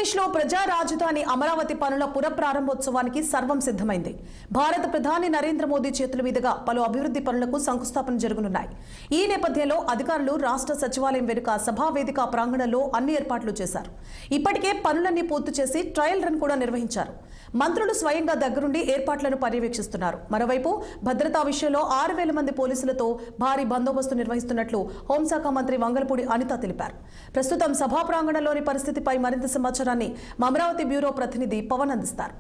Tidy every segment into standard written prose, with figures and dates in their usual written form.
ఆంధ్రప్రదేశ్లో ప్రజా రాజధాని అమరావతి పనుల పునఃప్రారంభోత్సవానికి సర్వం సిద్ధమైంది. భారత ప్రధాని నరేంద్ర మోదీ చేతుల మీదుగా పలు అభివృద్ధి పనులకు శంకుస్థాపన జరగనున్నాయి. ఈ నేపథ్యంలో అధికారులు రాష్ట్ర సచివాలయం వెనుక సభావేదిక ప్రాంగణంలో అన్ని ఏర్పాట్లు చేశారు. ఇప్పటికే పనులన్నీ పూర్తి చేసి ట్రయల్ రన్ కూడా నిర్వహించారు. మంత్రులు స్వయంగా దగ్గరుండి ఏర్పాట్లను పర్యవేక్షిస్తున్నారు. మరోవైపు భద్రతా విషయంలో 6,000 మంది పోలీసులతో భారీ బందోబస్తు నిర్వహిస్తున్నట్లు హోంశాఖ మంత్రి వంగలపూడి అనిత తెలిపారు. ప్రస్తుతం సభా ప్రాంగణంలోని పరిస్థితిపై మరింత సమాచారాన్ని అమరావతి బ్యూరో ప్రతినిధి పవన్ అందిస్తారు.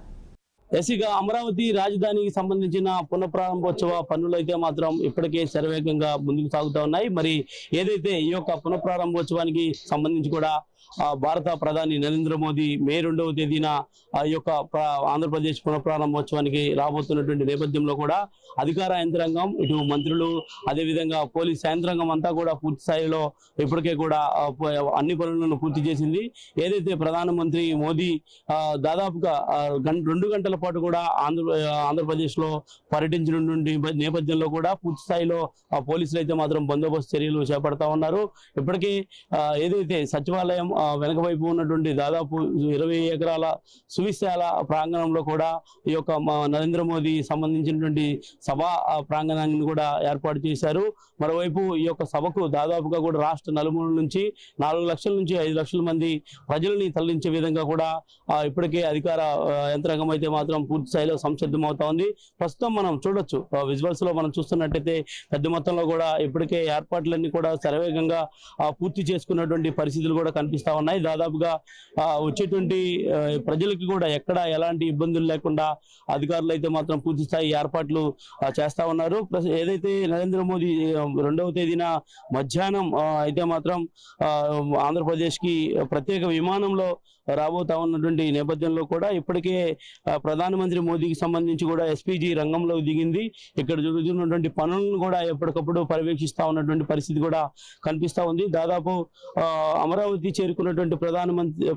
ఎస్సీగా అమరావతి రాజధానికి సంబంధించిన పునఃప్రారంభోత్సవ పనులు అయితే మాత్రం ఇప్పటికే శరవేగంగా ముందుకు సాగుతూ ఉన్నాయి. మరి ఏదైతే ఈ యొక్క పునఃప్రారంభోత్సవానికి సంబంధించి కూడా భారత ప్రధాని నరేంద్ర మోదీ మే 2వ తేదీన ఈ యొక్క ఆంధ్రప్రదేశ్ పునఃప్రారంభోత్సవానికి రాబోతున్నటువంటి నేపథ్యంలో కూడా అధికార యంత్రాంగం, ఇటు మంత్రులు, అదేవిధంగా పోలీస్ యంత్రాంగం అంతా కూడా పూర్తి స్థాయిలో ఇప్పటికే కూడా అన్ని పనులను పూర్తి చేసింది. ఏదైతే ప్రధానమంత్రి మోదీ దాదాపుగా 2 గంటల పాటు కూడా ఆంధ్రప్రదేశ్ లో పర్యటించినటువంటి నేపథ్యంలో కూడా పూర్తి స్థాయిలో పోలీసులు అయితే మాత్రం బందోబస్తు చర్యలు చేపడతా ఉన్నారు. ఇప్పటికే ఏదైతే సచివాలయం వెనక వైపు ఉన్నటువంటి దాదాపు 20 ఎకరాల సువిశాల ప్రాంగణంలో కూడా ఈ యొక్క నరేంద్ర మోదీ సంబంధించినటువంటి సభా ప్రాంగణాన్ని కూడా ఏర్పాటు చేశారు. మరోవైపు ఈ యొక్క సభకు దాదాపుగా కూడా రాష్ట్ర నలుమూలల నుంచి 4 లక్షల నుంచి 5 లక్షల మంది ప్రజలని తరలించే విధంగా కూడా ఇప్పటికే అధికార యంత్రాంగం అయితే మాత్రం పూర్తి స్థాయిలో సంసిద్ధం అవుతా ఉంది. ప్రస్తుతం మనం చూడొచ్చు, విజువల్స్ లో మనం చూస్తున్నట్టయితే పెద్ద మొత్తంలో కూడా ఇప్పటికే ఏర్పాట్లన్నీ కూడా శరవేగంగా పూర్తి చేసుకున్నటువంటి పరిస్థితులు కూడా కనిపిస్తా ఉన్నాయి. దాదాపుగా వచ్చేటువంటి ప్రజలకి కూడా ఎక్కడ ఎలాంటి ఇబ్బందులు లేకుండా అధికారులు అయితే మాత్రం పూర్తి స్థాయి ఏర్పాట్లు చేస్తా ఉన్నారు. ఏదైతే నరేంద్ర మోదీ 2వ తేదీన మధ్యాహ్నం అయితే మాత్రం ఆంధ్రప్రదేశ్ కి ప్రత్యేక విమానంలో రాబోతా ఉన్నటువంటి నేపథ్యంలో కూడా ఇప్పటికే ప్రధానమంత్రి మోదీకి సంబంధించి కూడా ఎస్పీజీ రంగంలో దిగింది. ఇక్కడ జరుగుతున్నటువంటి పనులను కూడా ఎప్పటికప్పుడు పర్యవేక్షిస్తా ఉన్నటువంటి పరిస్థితి కూడా కనిపిస్తా ఉంది. దాదాపు అమరావతి చేరుకున్నటువంటి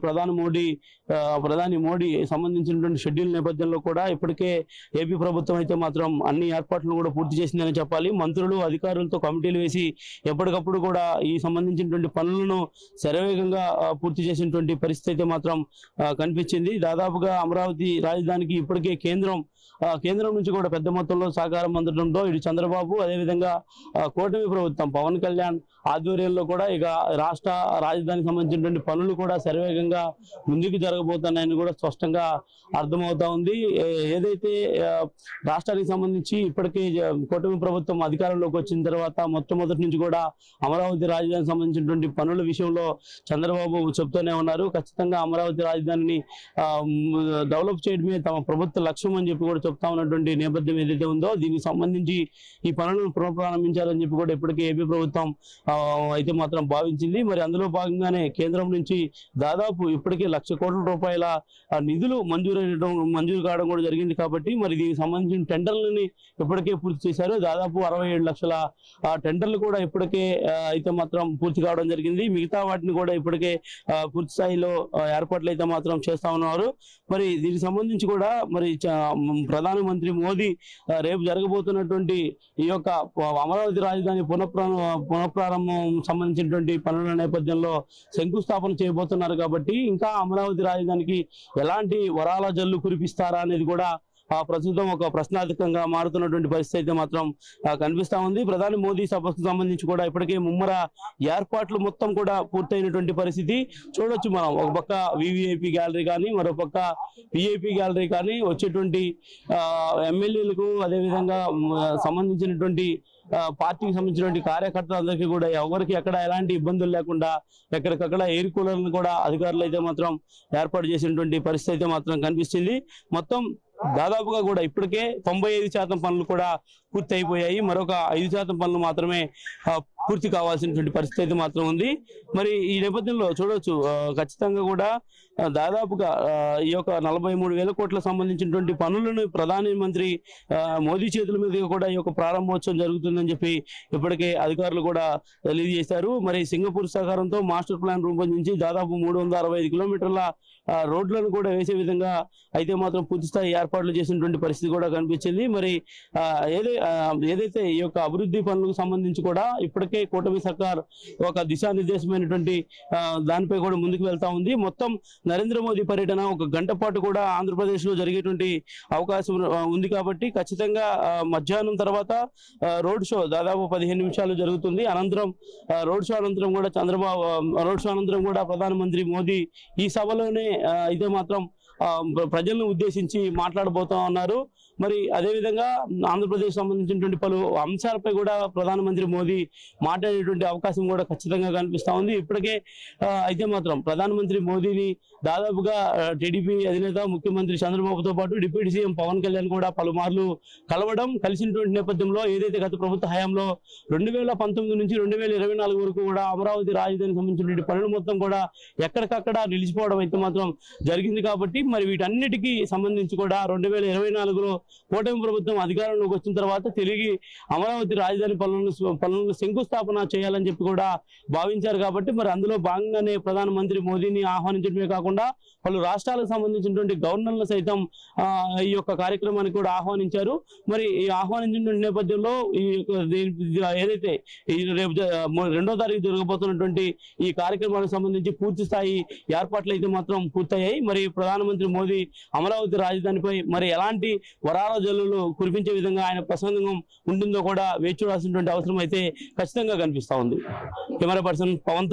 ప్రధాని మోడీ సంబంధించినటువంటి షెడ్యూల్ నేపథ్యంలో కూడా ఇప్పటికే ఏపీ ప్రభుత్వం అయితే మాత్రం అన్ని ఏర్పాట్లను కూడా పూర్తి చేసిందని చెప్పాలి. మంత్రులు, అధికారులతో కమిటీలు వేసి ఎప్పటికప్పుడు కూడా ఈ సంబంధించినటువంటి పనులను శరవేగంగా పూర్తి చేసినటువంటి పరిస్థితి అయితే మాత్రం కనిపించింది. దాదాపుగా అమరావతి రాజధానికి ఇప్పటికే కేంద్రం నుంచి కూడా పెద్ద మొత్తంలో సహకారం అందడంతో ఇటు చంద్రబాబు, అదేవిధంగా కూటమి ప్రభుత్వం పవన్ కళ్యాణ్ ఆధ్వర్యంలో కూడా ఇక రాష్ట్ర రాజధానికి సంబంధించినటువంటి పనులు కూడా శరవేగంగా ముందుకు జరగబోతున్నాయని కూడా స్పష్టంగా అర్థమవుతా ఉంది. ఏదైతే రాష్ట్రానికి సంబంధించి ఇప్పటికే కూటమి ప్రభుత్వం అధికారంలోకి వచ్చిన తర్వాత మొట్టమొదటి నుంచి కూడా అమరావతి రాజధానికి సంబంధించినటువంటి పనుల విషయంలో చంద్రబాబు చెప్తూనే ఉన్నారు. ఖచ్చితంగా అమరావతి రాజధానిని డెవలప్ చేయడమే తమ ప్రభుత్వ లక్ష్యం అని చెప్పి కూడా చెప్తా ఉన్నటువంటి నేపథ్యం ఏదైతే ఉందో దీనికి సంబంధించి ఈ పనులను పునఃప్రారంభించాలని చెప్పి కూడా ఇప్పటికే ఏపీ ప్రభుత్వం అయితే మాత్రం భావించింది. మరి అందులో భాగంగానే కేంద్రం నుంచి దాదాపు ఇప్పటికే 1,00,000 కోట్ల రూపాయల నిధులు మంజూరు కావడం కూడా జరిగింది. కాబట్టి మరి దీనికి సంబంధించిన టెండర్లని ఇప్పటికే పూర్తి చేశారు. దాదాపు 67 లక్షల టెండర్లు కూడా ఇప్పటికే అయితే మాత్రం పూర్తి కావడం జరిగింది. మిగతా వాటిని కూడా ఇప్పటికే పూర్తి స్థాయిలో ఏర్పాట్లు అయితే మాత్రం చేస్తా ఉన్నారు. మరి దీనికి సంబంధించి కూడా మరి ప్రధానమంత్రి మోదీ రేపు జరగబోతున్నటువంటి ఈ యొక్క అమరావతి రాజధాని పునఃప్రారంభం సంబంధించినటువంటి పనుల నేపథ్యంలో శంకుస్థాపన చేయబోతున్నారు. కాబట్టి ఇంకా అమరావతి రాజధానికి ఎలాంటి వరాల జల్లు కురిపిస్తారా అనేది కూడా ప్రస్తుతం ఒక ప్రశ్నార్థకంగా మారుతున్నటువంటి పరిస్థితి అయితే మాత్రం కనిపిస్తా ఉంది. ప్రధాని మోదీ సభకు సంబంధించి కూడా ఇప్పటికే ముమ్మర ఏర్పాట్లు మొత్తం కూడా పూర్తయినటువంటి పరిస్థితి చూడొచ్చు మనం. ఒక పక్క వివిఐపి గ్యాలరీ కానీ, మరో పక్క విఐపి గ్యాలరీ కానీ వచ్చేటువంటి ఎమ్మెల్యేలకు, అదేవిధంగా సంబంధించినటువంటి పార్టీకి సంబంధించినటువంటి కార్యకర్తలందరికీ కూడా ఎవరికి ఎక్కడ ఎలాంటి ఇబ్బందులు లేకుండా ఎక్కడికక్కడ ఎయిర్ కూలర్లను కూడా అధికారులు అయితే మాత్రం ఏర్పాటు చేసినటువంటి పరిస్థితి అయితే మాత్రం కనిపిస్తుంది. మొత్తం దాదాపుగా కూడా ఇప్పటికే 95% పనులు కూడా పూర్తి అయిపోయాయి. మరొక 5% పనులు మాత్రమే పూర్తి కావాల్సినటువంటి పరిస్థితి అయితే మాత్రం ఉంది. మరి ఈ నేపథ్యంలో చూడవచ్చు, ఖచ్చితంగా కూడా దాదాపుగా ఈ యొక్క 43,000 కోట్ల సంబంధించినటువంటి పనులను ప్రధానమంత్రి మోదీ చేతుల మీదుగా కూడా ఈ యొక్క ప్రారంభోత్సవం జరుగుతుందని చెప్పి ఇప్పటికే అధికారులు కూడా తెలియజేశారు. మరి సింగపూర్ సహకారంతో మాస్టర్ ప్లాన్ రూపొందించి దాదాపు 365 కిలోమీటర్ల రోడ్లను కూడా వేసే విధంగా అయితే మాత్రం పూర్తి స్థాయి ఏర్పాట్లు చేసినటువంటి పరిస్థితి కూడా కనిపించింది. మరి ఏదైతే ఈ యొక్క అభివృద్ధి పనులకు సంబంధించి కూడా ఇప్పటికే ఇప్పటికే కూటమి సర్కార్ ఒక దిశానిర్దేశమైనటువంటి దానిపై కూడా ముందుకు వెళ్తా ఉంది. మొత్తం నరేంద్ర మోదీ పర్యటన ఒక గంట పాటు కూడా ఆంధ్రప్రదేశ్ లో జరిగేటువంటి అవకాశం ఉంది కాబట్టి ఖచ్చితంగా మధ్యాహ్నం తర్వాత రోడ్ షో దాదాపు 15 నిమిషాలు జరుగుతుంది. అనంతరం రోడ్ షో అనంతరం కూడా రోడ్ షో అనంతరం కూడా ప్రధానమంత్రి మోదీ ఈ సభలోనే అయితే మాత్రం ప్రజలను ఉద్దేశించి మాట్లాడబోతా ఉన్నారు. మరి అదేవిధంగా ఆంధ్రప్రదేశ్ సంబంధించినటువంటి పలు అంశాలపై కూడా ప్రధానమంత్రి మోదీ మాట్లాడేటువంటి అవకాశం కూడా ఖచ్చితంగా కనిపిస్తా ఉంది. ఇప్పటికే అయితే మాత్రం ప్రధానమంత్రి మోదీని దాదాపుగా టీడీపీ అధినేత ముఖ్యమంత్రి చంద్రబాబుతో పాటు డిప్యూటీ సీఎం పవన్ కళ్యాణ్ కూడా పలుమార్లు కలిసినటువంటి నేపథ్యంలో ఏదైతే గత ప్రభుత్వ హయాంలో 2019 నుంచి 2024 వరకు కూడా అమరావతి రాజధానికి సంబంధించినటువంటి పనులు మొత్తం కూడా ఎక్కడికక్కడ నిలిచిపోవడం అయితే మాత్రం జరిగింది. కాబట్టి మరి వీటన్నిటికీ సంబంధించి కూడా 2024లో కూటమి ప్రభుత్వం అధికారంలోకి వచ్చిన తర్వాత తిరిగి అమరావతి రాజధాని పనులను శంకుస్థాపన చేయాలని చెప్పి కూడా భావించారు. కాబట్టి మరి అందులో భాగంగానే ప్రధానమంత్రి మోదీని ఆహ్వానించడమే కాకుండా పలు రాష్ట్రాలకు సంబంధించినటువంటి గవర్నర్లు సైతం ఈ యొక్క కార్యక్రమానికి కూడా ఆహ్వానించారు. మరి ఈ ఆహ్వానించిన నేపథ్యంలో ఏదైతే రేపు 2వ తారీఖు జరగబోతున్నటువంటి ఈ కార్యక్రమానికి సంబంధించి పూర్తి స్థాయి ఏర్పాట్లు అయితే మాత్రం పూర్తయ్యాయి. మరి ప్రధానమంత్రి మోదీ అమరావతి రాజధానిపై మరి ఎలాంటి వరాల జల్లులు కురిపించే విధంగా ఆయన ప్రసంగం ఉంటుందో కూడా వేచి చూడాల్సినటువంటి అవసరం అయితే ఖచ్చితంగా కనిపిస్తా ఉంది. Camera person Pawan.